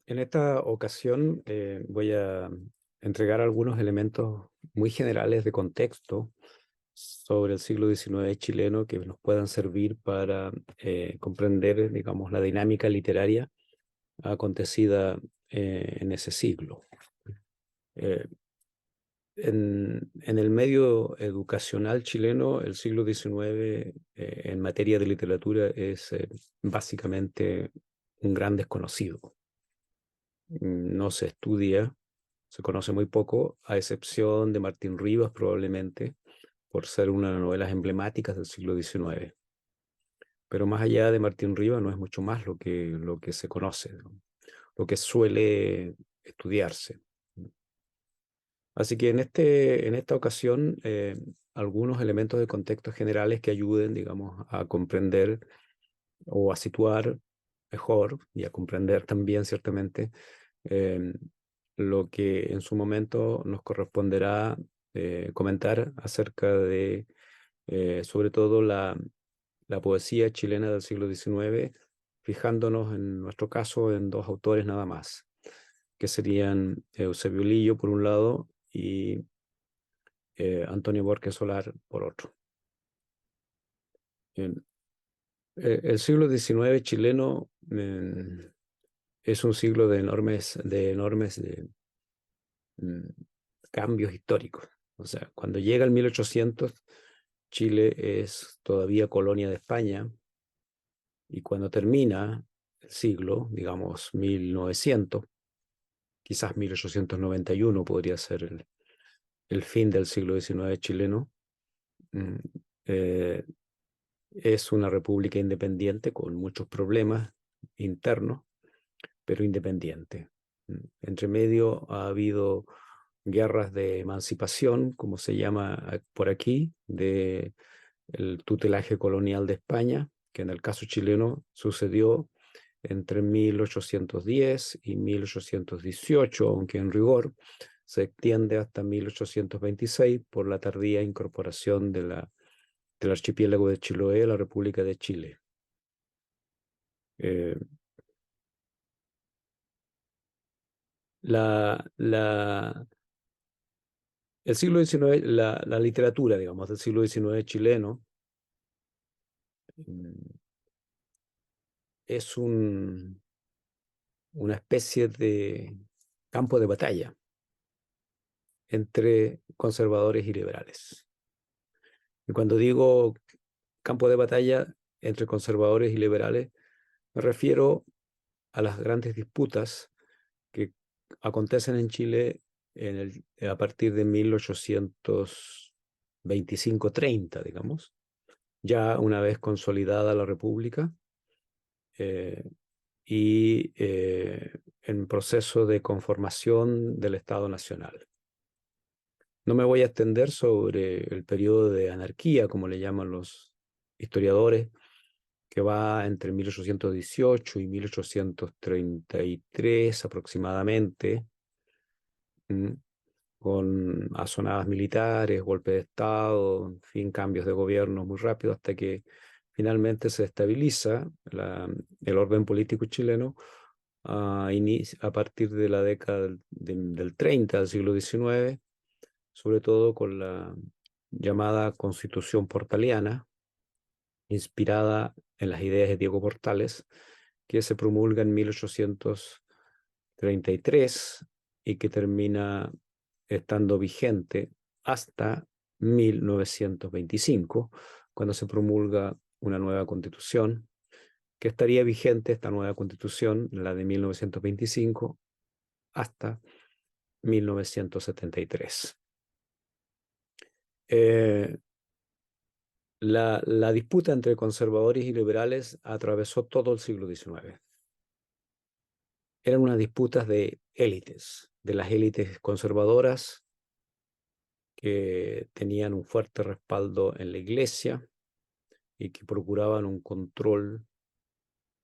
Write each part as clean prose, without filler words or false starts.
En esta ocasión voy a entregar algunos elementos muy generales de contexto sobre el siglo XIX chileno que nos puedan servir para comprender, digamos, la dinámica literaria acontecida en ese siglo. Eh, en el medio educacional chileno, el siglo XIX en materia de literatura es básicamente un gran desconocido. No se estudia, se conoce muy poco, a excepción de Martín Rivas probablemente, por ser una de las novelas emblemáticas del siglo XIX. Pero más allá de Martín Rivas no es mucho más lo que se conoce, ¿no? Lo que suele estudiarse. Así que en esta ocasión, algunos elementos de contexto generales que ayuden, digamos, a comprender o a situar mejor y a comprender también ciertamente eh, lo que en su momento nos corresponderá comentar acerca de, sobre todo, la poesía chilena del siglo XIX, fijándonos en nuestro caso en dos autores nada más, que serían Eusebio Lillo por un lado y Antonio Borges Solar por otro. Bien, el siglo XIX chileno es un siglo de enormes mm, cambios históricos. O sea, cuando llega el 1800, Chile es todavía colonia de España, y cuando termina el siglo, digamos 1900, quizás 1891 podría ser el fin del siglo XIX chileno, mm, eh, es una república independiente con muchos problemas internos, pero independiente. Entre medio ha habido guerras de emancipación, como se llama por aquí, de el tutelaje colonial de España, que en el caso chileno sucedió entre 1810 y 1818, aunque en rigor se extiende hasta 1826 por la tardía incorporación del archipiélago de Chiloé a la República de Chile. Eh, la, la, el siglo XIX, la literatura, digamos, del siglo XIX chileno mm, es una especie de campo de batalla entre conservadores y liberales. Y cuando digo campo de batalla entre conservadores y liberales, me refiero a las grandes disputas que acontecen en Chile a partir de 1825-30, digamos, ya una vez consolidada la República eh, y en proceso de conformación del Estado Nacional. No me voy a extender sobre el periodo de anarquía, como le llaman los historiadores, que va entre 1818 y 1833 aproximadamente, ¿m? Con azonadas militares, golpe de Estado, en fin, cambios de gobierno muy rápido hasta que finalmente se estabiliza el orden político chileno a partir de la década del 30 del siglo XIX, sobre todo con la llamada Constitución Portaliana, inspirada en las ideas de Diego Portales, que se promulga en 1833 y que termina estando vigente hasta 1925, cuando se promulga una nueva constitución, que estaría vigente esta nueva constitución, la de 1925, hasta 1973. Eh, la disputa entre conservadores y liberales atravesó todo el siglo XIX. Eran unas disputas de élites, de las élites conservadoras que tenían un fuerte respaldo en la iglesia y que procuraban un control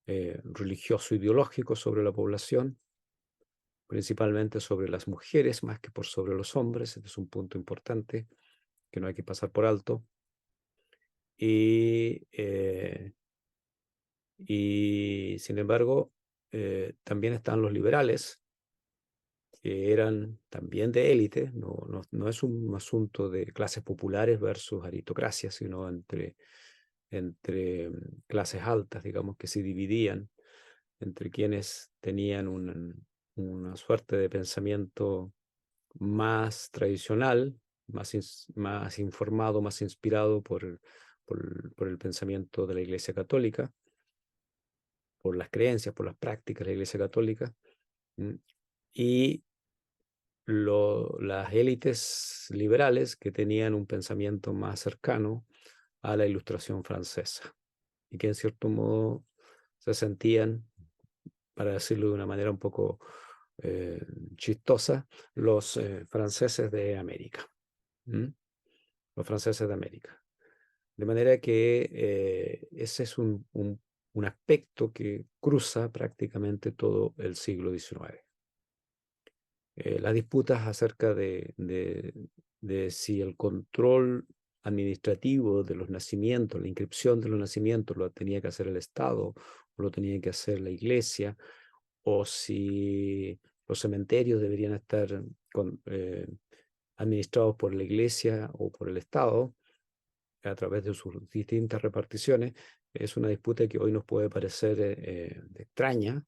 religioso ideológico sobre la población, principalmente sobre las mujeres más que por sobre los hombres. Este es un punto importante que no hay que pasar por alto. Y, sin embargo, también están los liberales, que eran también de élite. No es un asunto de clases populares versus aristocracia, sino entre clases altas, digamos, que se dividían entre quienes tenían una suerte de pensamiento más tradicional, más informado, más inspirado por el pensamiento de la Iglesia Católica, por las creencias, por las prácticas de la Iglesia Católica, y las élites liberales que tenían un pensamiento más cercano a la Ilustración francesa y que en cierto modo se sentían, para decirlo de una manera un poco chistosa, los franceses de América. Los franceses de América. De manera que ese es un aspecto que cruza prácticamente todo el siglo XIX. Las disputas acerca de si el control administrativo de los nacimientos, la inscripción de los nacimientos lo tenía que hacer el Estado o lo tenía que hacer la Iglesia, o si los cementerios deberían estar administrados por la Iglesia o por el Estado a través de sus distintas reparticiones, es una disputa que hoy nos puede parecer extraña,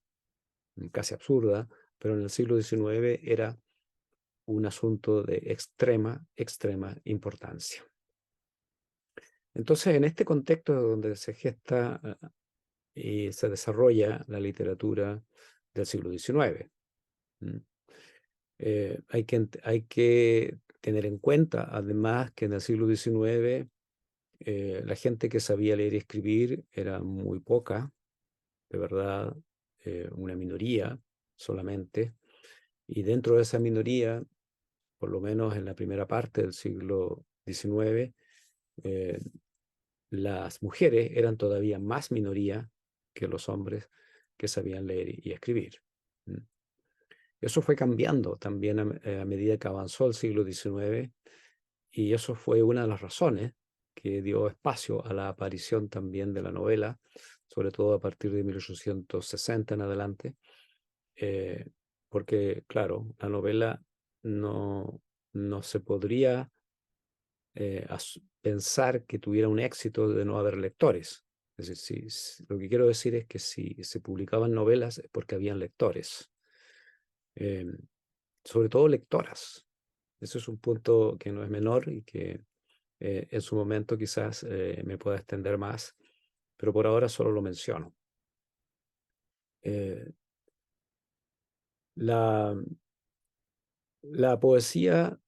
casi absurda, pero en el siglo XIX era un asunto de extrema importancia. Entonces, en este contexto donde se gesta y se desarrolla la literatura del siglo XIX, hay que tener en cuenta, además, que en el siglo XIX la gente que sabía leer y escribir era muy poca, de verdad, una minoría solamente, y dentro de esa minoría, por lo menos en la primera parte del siglo XIX, las mujeres eran todavía más minoría que los hombres que sabían leer y escribir. Eso fue cambiando también a medida que avanzó el siglo XIX, y eso fue una de las razones que dio espacio a la aparición también de la novela, sobre todo a partir de 1860 en adelante, porque, claro, la novela no se podría pensar que tuviera un éxito de no haber lectores. Es decir, lo que quiero decir es que si se publicaban novelas es porque habían lectores, sobre todo lectoras. Eso es un punto que no es menor y que en su momento quizás me pueda extender más, pero por ahora solo lo menciono. Eh, la, la poesía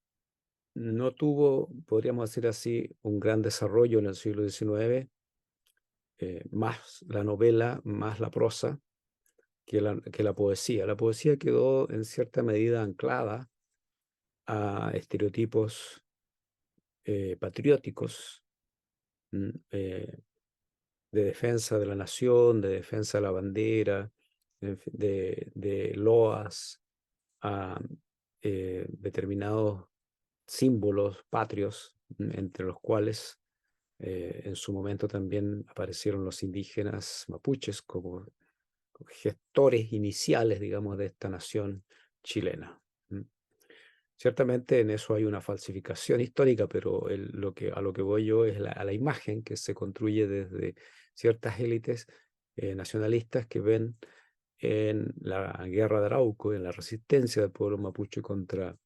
no tuvo, podríamos decir así, un gran desarrollo en el siglo XIX, más la novela, más la prosa que la poesía. La poesía quedó en cierta medida anclada a estereotipos patrióticos, de defensa de la nación, de defensa de la bandera, de loas a determinados símbolos patrios, entre los cuales en su momento también aparecieron los indígenas mapuches como gestores iniciales, digamos, de esta nación chilena. Ciertamente en eso hay una falsificación histórica, pero a lo que voy yo es a la imagen que se construye desde ciertas élites nacionalistas que ven en la guerra de Arauco, en la resistencia del pueblo mapuche contra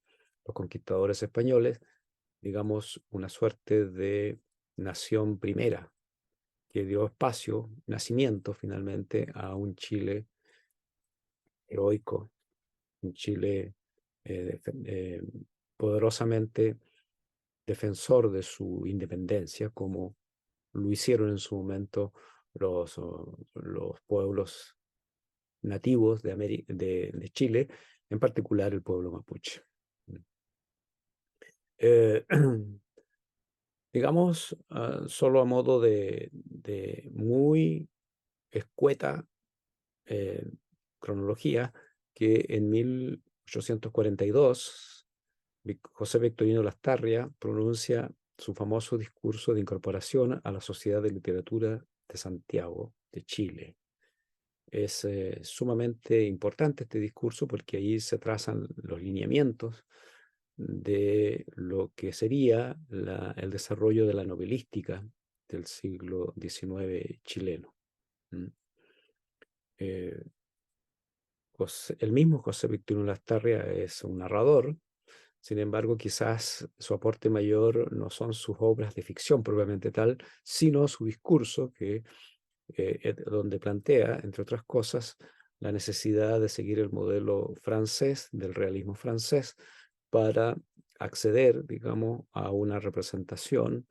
los conquistadores españoles, digamos, una suerte de nación primera que dio espacio, nacimiento finalmente a un Chile heroico, un Chile poderosamente defensor de su independencia, como lo hicieron en su momento los pueblos nativos de Chile, en particular el pueblo mapuche. Eh, digamos, solo a modo de muy escueta cronología, que en 1842 José Victorino Lastarria pronuncia su famoso discurso de incorporación a la Sociedad de Literatura de Santiago, de Chile. Es sumamente importante este discurso porque ahí se trazan los lineamientos de lo que sería el desarrollo de la novelística del siglo XIX chileno. ¿Mm? Eh, el mismo José Victorino Lastarria es un narrador, sin embargo, quizás su aporte mayor no son sus obras de ficción propiamente tal, sino su discurso, donde plantea, entre otras cosas, la necesidad de seguir el modelo francés, del realismo francés, para acceder, digamos, a una representación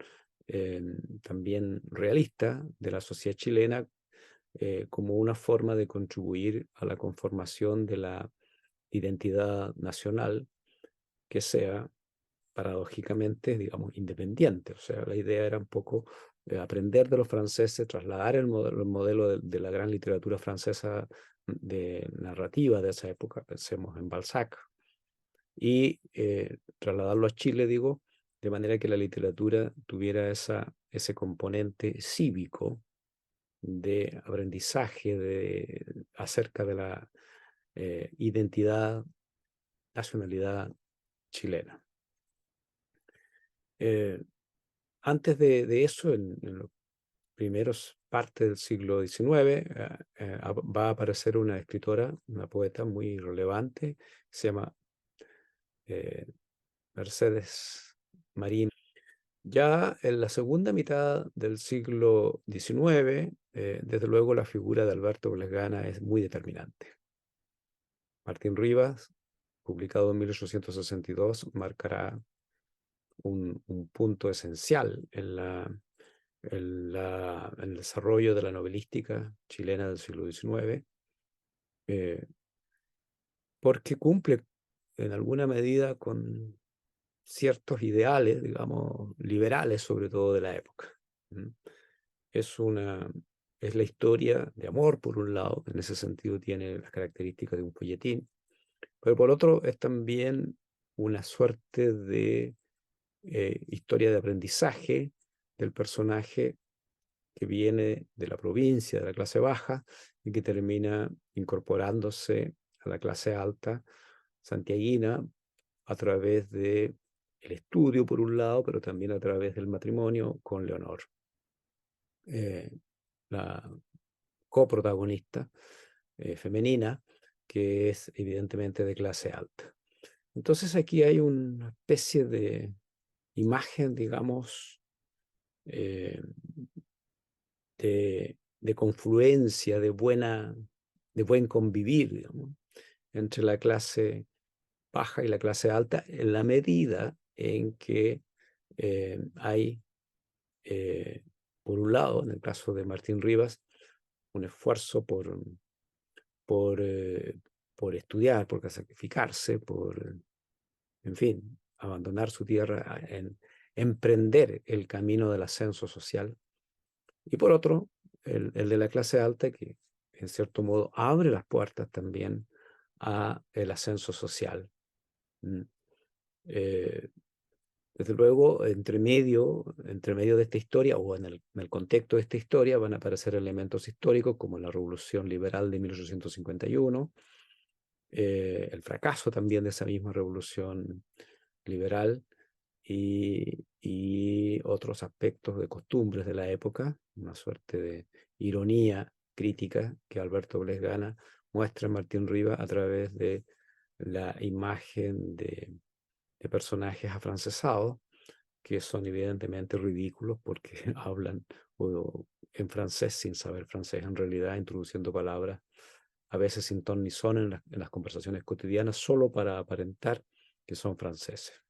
eh, también realista de la sociedad chilena como una forma de contribuir a la conformación de la identidad nacional que sea paradójicamente, digamos, independiente. O sea, la idea era un poco aprender de los franceses, trasladar el modelo de la gran literatura francesa de narrativa de esa época, pensemos en Balzac, y trasladarlo a Chile, digo, de manera que la literatura tuviera ese componente cívico de aprendizaje acerca de la identidad, nacionalidad chilena. Eh, Antes de eso, en los primeros partes del siglo XIX, va a aparecer una escritora, una poeta muy relevante, se llama eh, Mercedes Marín. Ya en la segunda mitad del siglo XIX, desde luego la figura de Alberto Blesgana es muy determinante. Martín Rivas, publicado en 1862, marcará un punto esencial en el desarrollo de la novelística chilena del siglo XIX, eh, porque cumple en alguna medida con ciertos ideales, digamos, liberales, sobre todo de la época. ¿Mm? Es una, es la historia de amor, por un lado, en ese sentido tiene las características de un folletín, pero por otro es también una suerte de historia de aprendizaje del personaje que viene de la provincia, de la clase baja, y que termina incorporándose a la clase alta santiaguina a través de el estudio, por un lado, pero también a través del matrimonio con Leonor, la coprotagonista femenina, que es evidentemente de clase alta. Entonces aquí hay una especie de imagen, digamos, eh, de confluencia, de buen convivir, digamos, entre la clase baja y la clase alta, en la medida en que hay, eh, por un lado, en el caso de Martín Rivas, un esfuerzo por, eh, por estudiar, por sacrificarse, en fin, abandonar su tierra, emprender el camino del ascenso social. Y por otro, el de la clase alta, que en cierto modo abre las puertas también a el ascenso social. Mm. Eh, Desde luego, entre medio de esta historia o en el contexto de esta historia van a aparecer elementos históricos como la Revolución Liberal de 1851, el fracaso también de esa misma revolución liberal y otros aspectos de costumbres de la época, una suerte de ironía crítica que Alberto Blesgana muestra en Martín Rivas a través de la imagen de personajes afrancesados que son evidentemente ridículos porque hablan en francés sin saber francés en realidad, introduciendo palabras a veces sin ton ni son en las conversaciones cotidianas solo para aparentar que son franceses.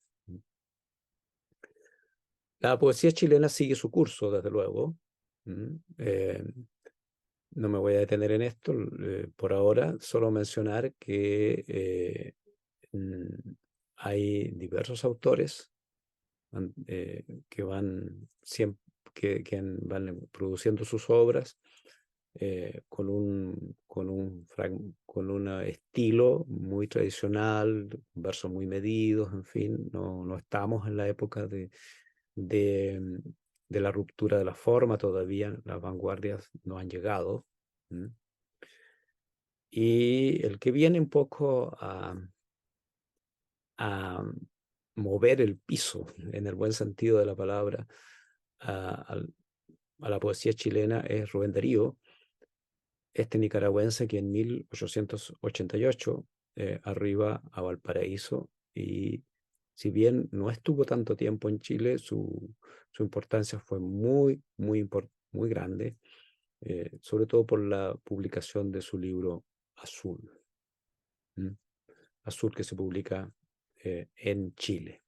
La poesía chilena sigue su curso, desde luego. No me voy a detener en esto por ahora, solo mencionar que mm, hay diversos autores que van produciendo sus obras con un estilo muy tradicional, versos muy medidos, en fin, no estamos en la época de, de la ruptura de la forma, todavía las vanguardias no han llegado. ¿Mm? y el que viene un poco a mover el piso, en el buen sentido de la palabra, a, a la poesía chilena es Rubén Darío, este nicaragüense que en 1888 arriba a Valparaíso, y si bien no estuvo tanto tiempo en Chile, su importancia fue muy grande, sobre todo por la publicación de su libro Azul, ¿m? Azul, que se publica en Chile.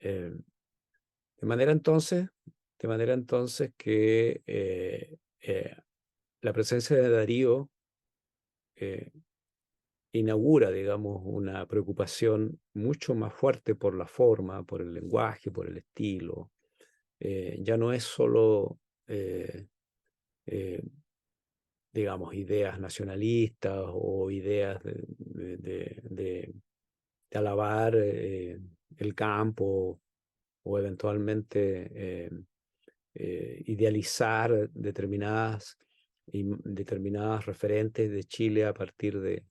Eh, de manera entonces, que la presencia de Darío eh, inaugura, digamos, una preocupación mucho más fuerte por la forma, por el lenguaje, por el estilo. Ya no es solo, eh, digamos, ideas nacionalistas o ideas de alabar el campo o eventualmente idealizar determinadas referentes de Chile a partir de,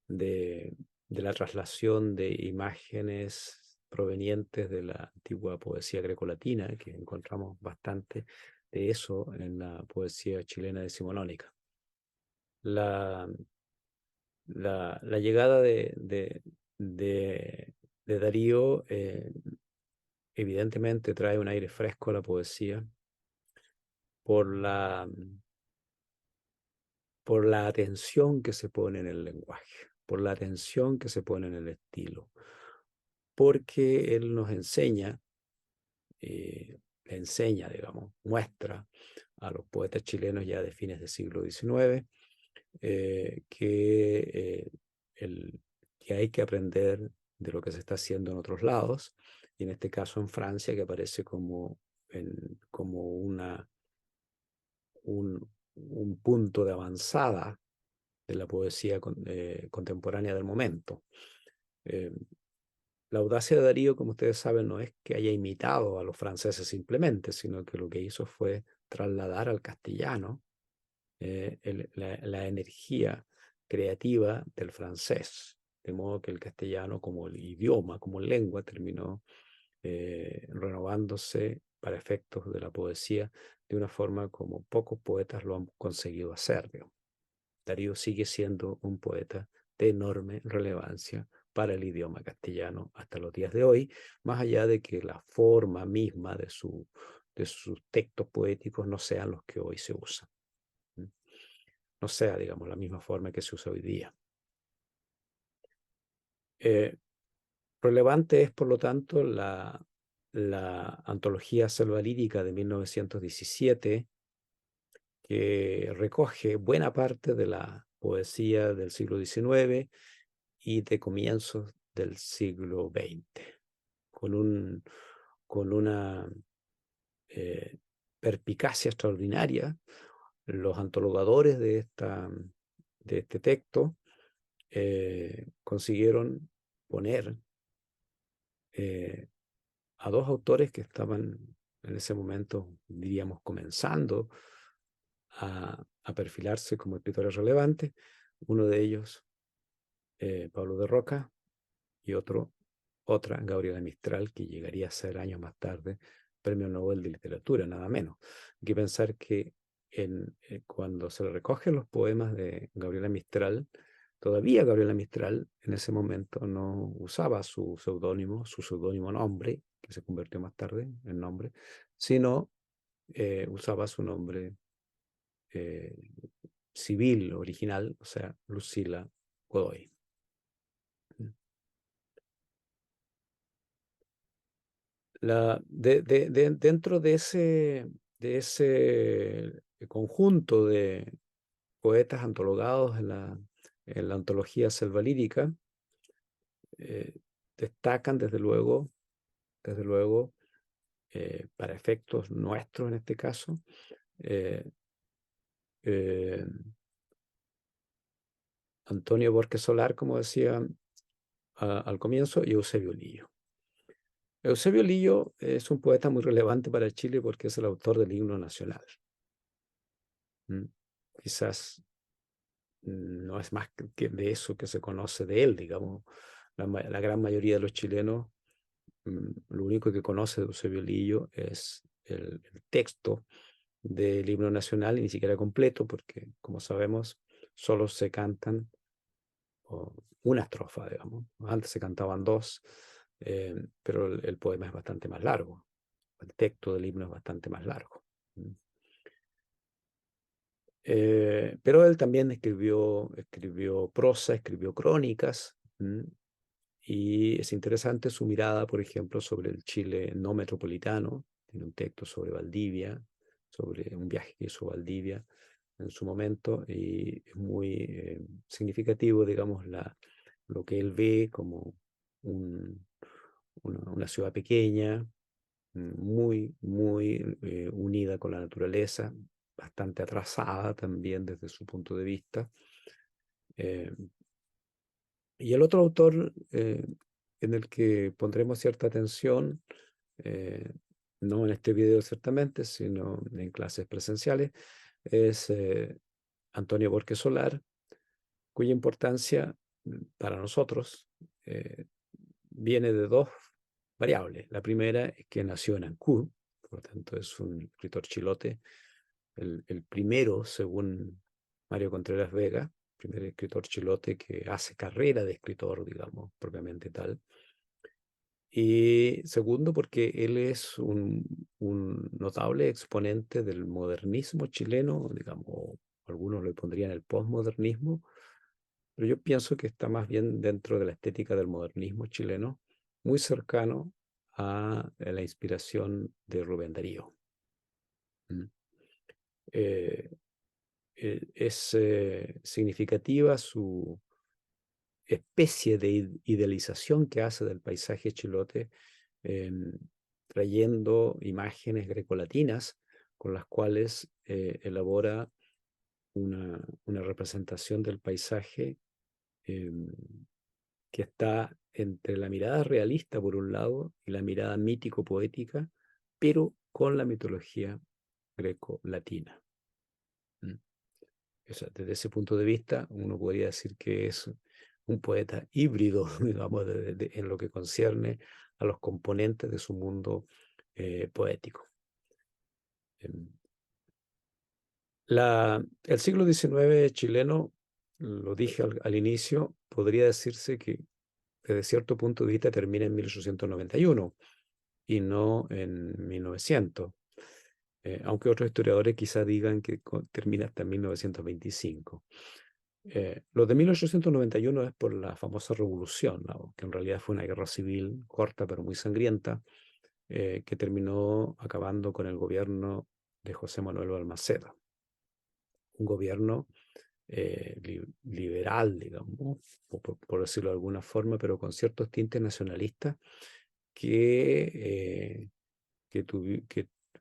de la traslación de imágenes provenientes de la antigua poesía grecolatina, que encontramos bastante de eso en la poesía chilena decimonónica. La, la llegada de Darío evidentemente trae un aire fresco a la poesía por por la atención que se pone en el lenguaje, por la atención que se pone en el estilo, porque él nos enseña, le enseña, digamos, muestra a los poetas chilenos ya de fines del siglo XIX que, que hay que aprender de lo que se está haciendo en otros lados, y en este caso en Francia, que aparece como un punto de avanzada de la poesía contemporánea del momento. Eh, la audacia de Darío, como ustedes saben, no es que haya imitado a los franceses simplemente, sino que lo que hizo fue trasladar al castellano la energía creativa del francés, de modo que el castellano como el idioma, como lengua, terminó renovándose para efectos de la poesía de una forma como pocos poetas lo han conseguido hacer. Digamos. Darío sigue siendo un poeta de enorme relevancia para el idioma castellano hasta los días de hoy, más allá de que la forma misma de sus textos poéticos no sean los que hoy se usan. No sea, digamos, la misma forma que se usa hoy día. Relevante es, por lo tanto, la antología Selva Lírica de 1917, que recoge buena parte de la poesía del siglo XIX y de comienzos del siglo XX, con una perspicacia extraordinaria. Los antologadores de este texto consiguieron poner a dos autores que estaban en ese momento, diríamos, comenzando a perfilarse como escritores relevantes. Uno de ellos, Pablo de Roca, y otra, Gabriela Mistral, que llegaría a ser años más tarde Premio Nobel de Literatura, nada menos. Hay que pensar que cuando se recogen los poemas de Gabriela Mistral, todavía Gabriela Mistral en ese momento no usaba su seudónimo nombre, que se convirtió más tarde en nombre, sino usaba su nombre eh, civil original, o sea, Lucila Godoy. Dentro de ese conjunto de poetas antologados en la antología Selva Lírica, eh, destacan desde luego para efectos nuestros en este caso, eh, eh, Antonio Borges Solar, como decía al comienzo, y Eusebio Lillo. Eusebio Lillo es un poeta muy relevante para Chile porque es el autor del himno nacional. ¿Mm? Quizás no es más que de eso que se conoce de él, digamos. La gran mayoría de los chilenos, lo único que conoce de Eusebio Lillo es el texto del himno nacional, y ni siquiera completo, porque, como sabemos, solo se cantan una estrofa, digamos. Antes se cantaban dos, pero el poema es bastante más largo. El texto del himno es bastante más largo. Pero él también escribió prosa, escribió crónicas, y es interesante su mirada, por ejemplo, sobre el Chile no metropolitano. Tiene un texto sobre Valdivia, sobre un viaje que hizo a Valdivia en su momento, y es muy significativo, digamos, lo que él ve como una ciudad pequeña, muy unida con la naturaleza, bastante atrasada también desde su punto de vista. Eh, y el otro autor en el que pondremos cierta atención, no en este video ciertamente, sino en clases presenciales, es Antonio Borges Solar, cuya importancia para nosotros viene de dos variables. La primera es que nació en Ancud, por lo tanto es un escritor chilote, el primero, según Mario Contreras Vega, primer escritor chilote que hace carrera de escritor, digamos, propiamente tal. Y segundo, porque él es un notable exponente del modernismo chileno, digamos, algunos lo pondrían el posmodernismo, pero yo pienso que está más bien dentro de la estética del modernismo chileno, muy cercano a la inspiración de Rubén Darío. Eh, es significativa su especie de idealización que hace del paisaje chilote, trayendo imágenes grecolatinas con las cuales elabora una representación del paisaje que está entre la mirada realista por un lado y la mirada mítico-poética, pero con la mitología greco-latina. Desde ese punto de vista, uno podría decir que es un poeta híbrido, digamos, en lo que concierne a los componentes de su mundo poético. El siglo XIX chileno, lo dije al inicio, podría decirse que desde cierto punto de vista termina en 1891 y no en 1900, aunque otros historiadores quizá digan que termina hasta 1925. Lo de 1891 es por la famosa revolución, ¿no? Que en realidad fue una guerra civil corta pero muy sangrienta, que terminó acabando con el gobierno de José Manuel Balmaceda. Un gobierno liberal, digamos, por decirlo de alguna forma, pero con ciertos tintes nacionalistas que,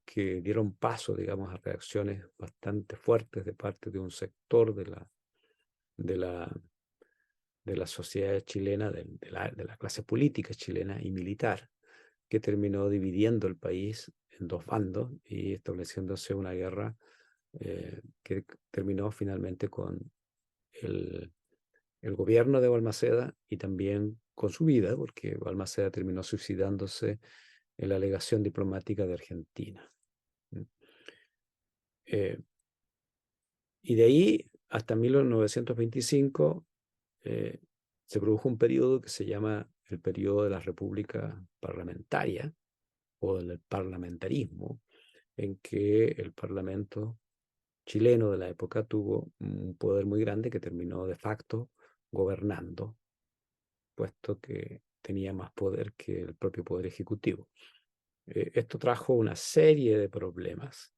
que dieron paso, digamos, a reacciones bastante fuertes de parte de un sector de la, de la sociedad chilena, de la clase política chilena y militar, que terminó dividiendo el país en dos bandos y estableciéndose una guerra que terminó finalmente con el gobierno de Balmaceda y también con su vida, porque Balmaceda terminó suicidándose en la legación diplomática de Argentina. Y de ahí hasta 1925 se produjo un periodo que se llama el periodo de la República Parlamentaria o del parlamentarismo, en que el Parlamento chileno de la época tuvo un poder muy grande que terminó de facto gobernando, puesto que tenía más poder que el propio poder ejecutivo. Esto trajo una serie de problemas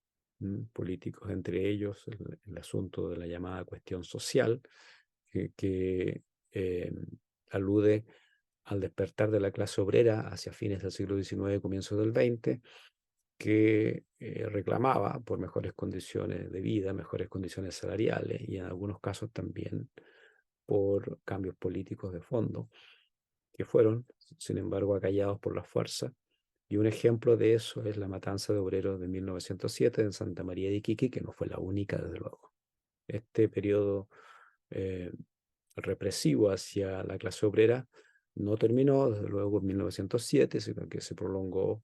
políticos, entre ellos el asunto de la llamada cuestión social, que alude al despertar de la clase obrera hacia fines del siglo XIX, comienzos del XX, que reclamaba por mejores condiciones de vida, mejores condiciones salariales y en algunos casos también por cambios políticos de fondo, que fueron, sin embargo, acallados por la fuerza. Y un ejemplo de eso es la matanza de obreros de 1907 en Santa María de Iquique, que no fue la única, desde luego. Este periodo represivo hacia la clase obrera no terminó, desde luego, en 1907, sino que se prolongó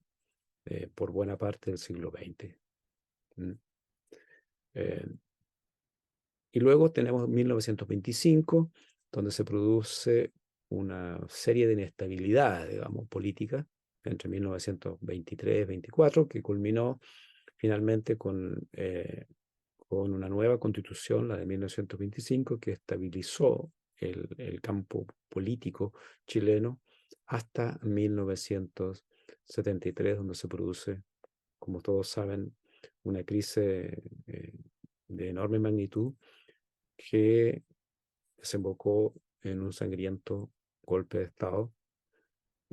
por buena parte del siglo XX. Y luego tenemos 1925, donde se produce una serie de inestabilidades, digamos, políticas, entre 1923 y 24, que culminó finalmente con una nueva constitución, la de 1925, que estabilizó el campo político chileno hasta 1973, donde se produce, como todos saben, una crisis de enorme magnitud que desembocó en un sangriento golpe de Estado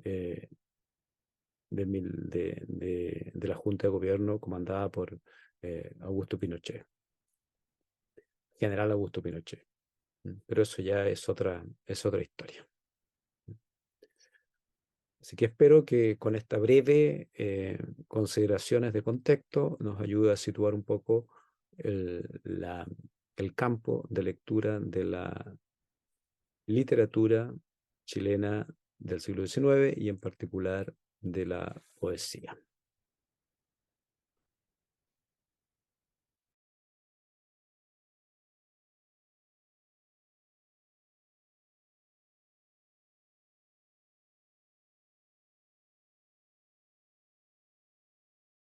eh, de la Junta de Gobierno comandada por Augusto Pinochet, general Augusto Pinochet. Pero eso ya es otra historia. Así que espero que con esta breve consideraciones de contexto nos ayude a situar un poco el campo de lectura de la literatura chilena del siglo XIX y en particular de la poesía.